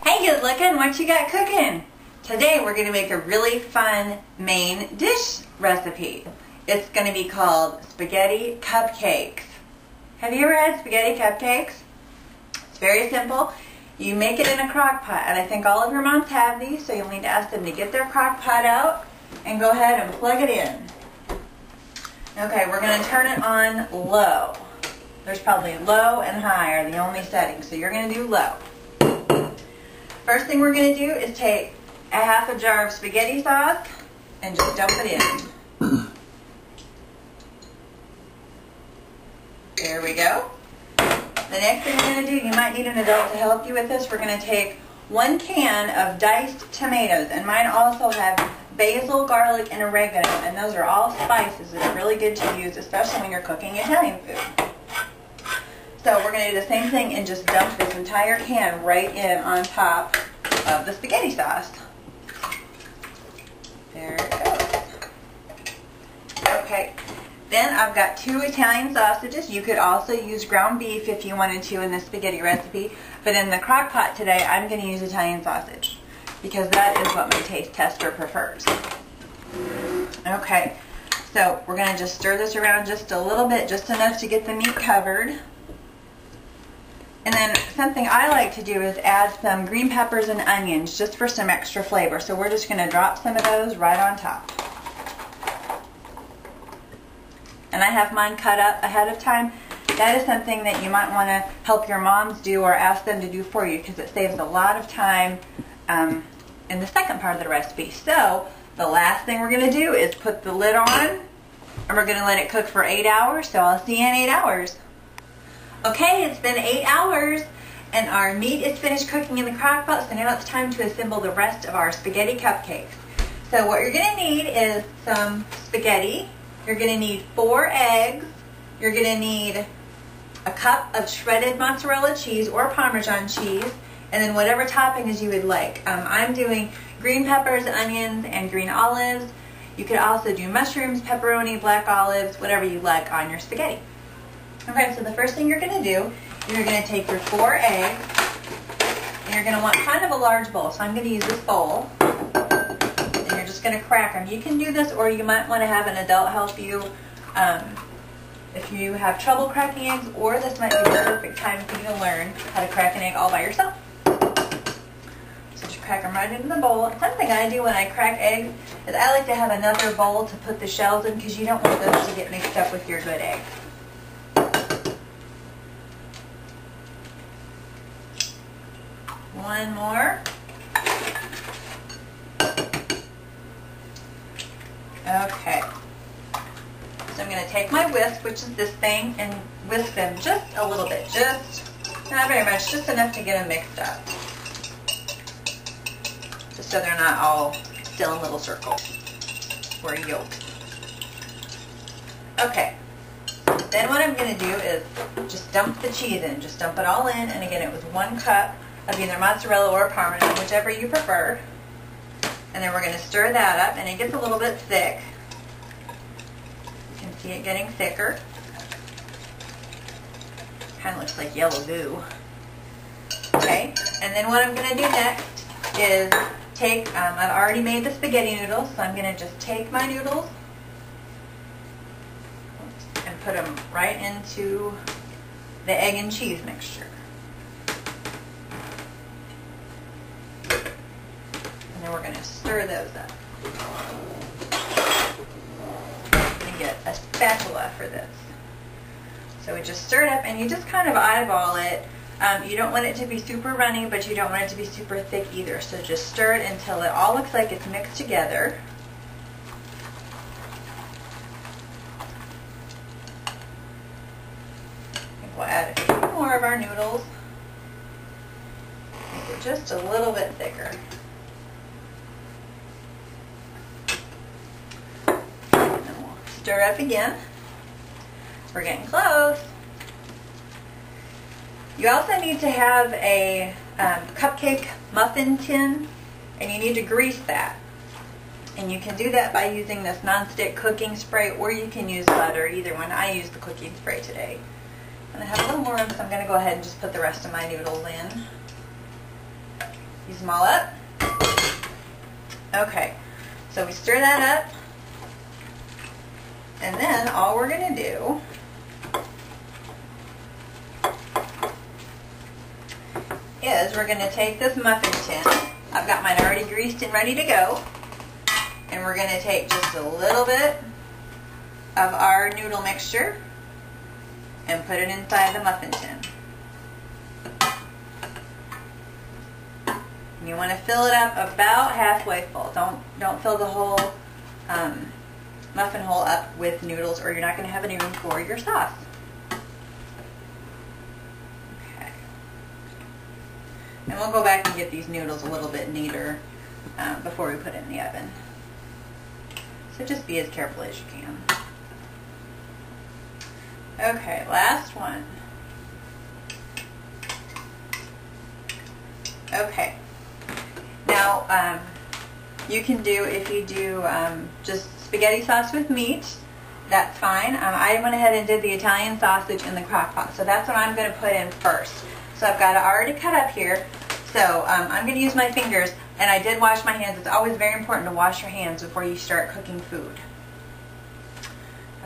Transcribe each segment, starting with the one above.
Hey, good looking, what you got cooking? Today we're going to make a really fun main dish recipe. It's going to be called spaghetti cupcakes. Have you ever had spaghetti cupcakes? It's very simple. You make it in a crock pot, and I think all of your moms have these, so you'll need to ask them to get their crock pot out and go ahead and plug it in. Okay, we're going to turn it on low. There's probably low and high are the only settings, so you're going to do low. First thing we're going to do is take a half a jar of spaghetti sauce and just dump it in. There we go. The next thing we're going to do, you might need an adult to help you with this, we're going to take 1 can of diced tomatoes, and mine also have basil, garlic, and oregano, and those are all spices that are really good to use, especially when you're cooking Italian food. So we're going to do the same thing and just dump this entire can right in on top of the spaghetti sauce. There it goes. Okay, then I've got 2 Italian sausages. You could also use ground beef if you wanted to in the spaghetti recipe, but in the crock pot today I'm going to use Italian sausage because that is what my taste tester prefers. Okay, so we're going to just stir this around just a little bit, just enough to get the meat covered. And then something I like to do is add some green peppers and onions just for some extra flavor. So we're just going to drop some of those right on top. And I have mine cut up ahead of time. That is something that you might want to help your moms do or ask them to do for you because it saves a lot of time in the second part of the recipe. So the last thing we're going to do is put the lid on and we're going to let it cook for 8 hours. So I'll see you in 8 hours. Okay, it's been 8 hours and our meat is finished cooking in the crock pot, so now it's time to assemble the rest of our spaghetti cupcakes. So what you're going to need is some spaghetti, you're going to need 4 eggs, you're going to need a cup of shredded mozzarella cheese or parmesan cheese, and then whatever toppings you would like. I'm doing green peppers, onions, and green olives. You could also do mushrooms, pepperoni, black olives, whatever you like on your spaghetti. Okay, so the first thing you're going to do, you're going to take your 4 eggs, and you're going to want kind of a large bowl. So I'm going to use this bowl, and you're just going to crack them. You can do this, or you might want to have an adult help you if you have trouble cracking eggs, or this might be the perfect time for you to learn how to crack an egg all by yourself. So just crack them right into the bowl. Something I do when I crack eggs is I like to have another bowl to put the shells in because you don't want those to get mixed up with your good eggs. One more. Okay. So I'm going to take my whisk, which is this thing, and whisk them just a little bit. Just, not very much, just enough to get them mixed up. Just so they're not all still in little circles or yolks. Okay. Then what I'm going to do is just dump the cheese in. Just dump it all in, and again it was 1 cup of either mozzarella or parmesan, whichever you prefer. And then we're going to stir that up, and it gets a little bit thick. You can see it getting thicker. Kind of looks like yellow goo. Okay, and then what I'm going to do next is take, I've already made the spaghetti noodles, so I'm going to just take my noodles and put them right into the egg and cheese mixture. And we're going to stir those up. And get a spatula for this. So we just stir it up, and you just kind of eyeball it. You don't want it to be super runny, but you don't want it to be super thick either. So just stir it until it all looks like it's mixed together. I think we'll add a few more of our noodles. Make it just a little bit thicker. Stir up again. We're getting close. You also need to have a cupcake muffin tin, and you need to grease that. And you can do that by using this nonstick cooking spray, or you can use butter, either one. I use the cooking spray today. And I have a little more room, so I'm going to go ahead and just put the rest of my noodles in. Use them all up. Okay, so we stir that up. And then all we're going to do is we're going to take this muffin tin. I've got mine already greased and ready to go. And we're going to take just a little bit of our noodle mixture and put it inside the muffin tin. And you want to fill it up about halfway full. Don't fill the whole muffin hole up with noodles, or you're not going to have any room for your sauce. Okay. And we'll go back and get these noodles a little bit neater before we put it in the oven. So just be as careful as you can. Okay, last one. Okay. Now, you can do, if you do just spaghetti sauce with meat, that's fine. I went ahead and did the Italian sausage in the crock pot, so that's what I'm going to put in first. So I've got it already cut up here. So I'm going to use my fingers, and I did wash my hands. It's always very important to wash your hands before you start cooking food.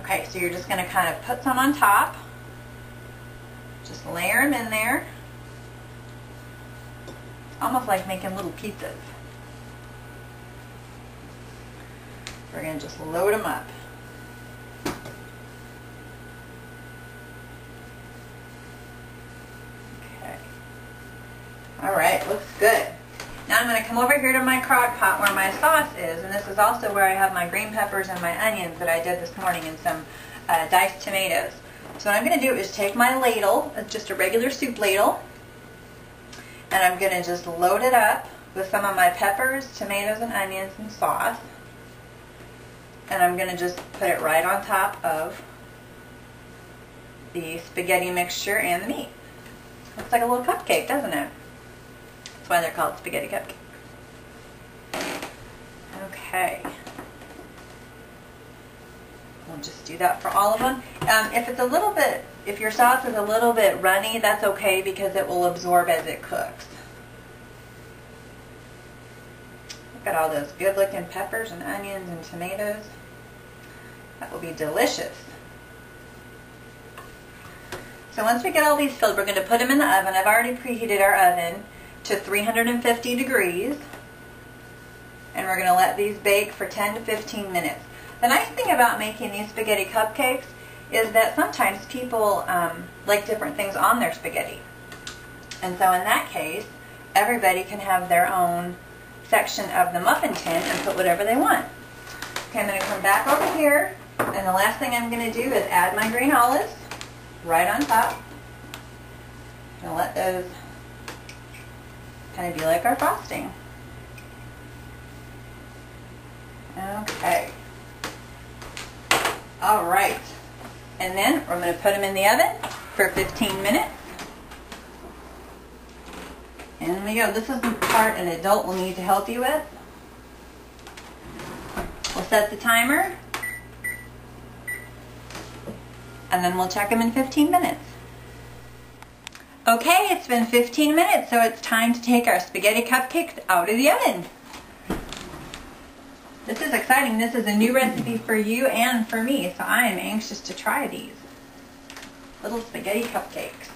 Okay, so you're just going to kind of put some on top. Just layer them in there. Almost like making little pizzas. We're going to just load them up. Okay. Alright, looks good. Now I'm going to come over here to my crock pot where my sauce is, and this is also where I have my green peppers and my onions that I did this morning, and some diced tomatoes. So what I'm going to do is take my ladle, just a regular soup ladle, and I'm going to just load it up with some of my peppers, tomatoes, and onions and sauce. And I'm going to just put it right on top of the spaghetti mixture and the meat. Looks like a little cupcake, doesn't it? That's why they're called spaghetti cupcakes. Okay. We'll just do that for all of them. If your sauce is a little bit runny, that's okay because it will absorb as it cooks. Look at all those good looking peppers and onions and tomatoes. That will be delicious. So once we get all these filled, we're going to put them in the oven. I've already preheated our oven to 350 degrees. And we're going to let these bake for 10 to 15 minutes. The nice thing about making these spaghetti cupcakes is that sometimes people like different things on their spaghetti. And so in that case, everybody can have their own section of the muffin tin and put whatever they want. Okay, I'm going to come back over here, and the last thing I'm going to do is add my green olives right on top. And let those kind of be like our frosting. Okay. Alright. And then we're going to put them in the oven for 15 minutes. And there we go. This is the part an adult will need to help you with. We'll set the timer. And then we'll check them in 15 minutes. Okay, it's been 15 minutes, so it's time to take our spaghetti cupcakes out of the oven. This is exciting. This is a new recipe for you and for me, so I am anxious to try these. Little spaghetti cupcakes.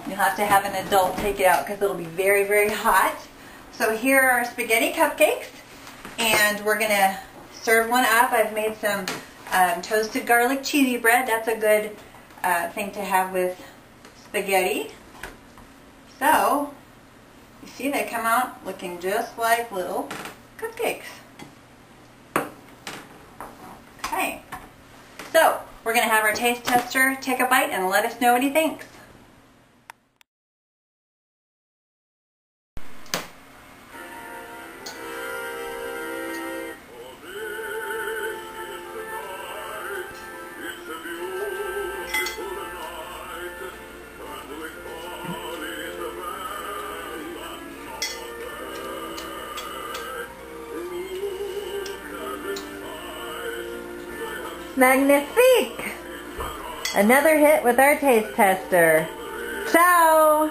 You'll have to have an adult take it out because it'll be very, very hot. So here are our spaghetti cupcakes, and we're going to serve one up. I've made some toasted garlic cheesy bread. That's a good thing to have with spaghetti. So, you see they come out looking just like little cupcakes. Okay, so we're going to have our taste tester take a bite and let us know what he thinks. Magnifique! Another hit with our taste tester. Ciao!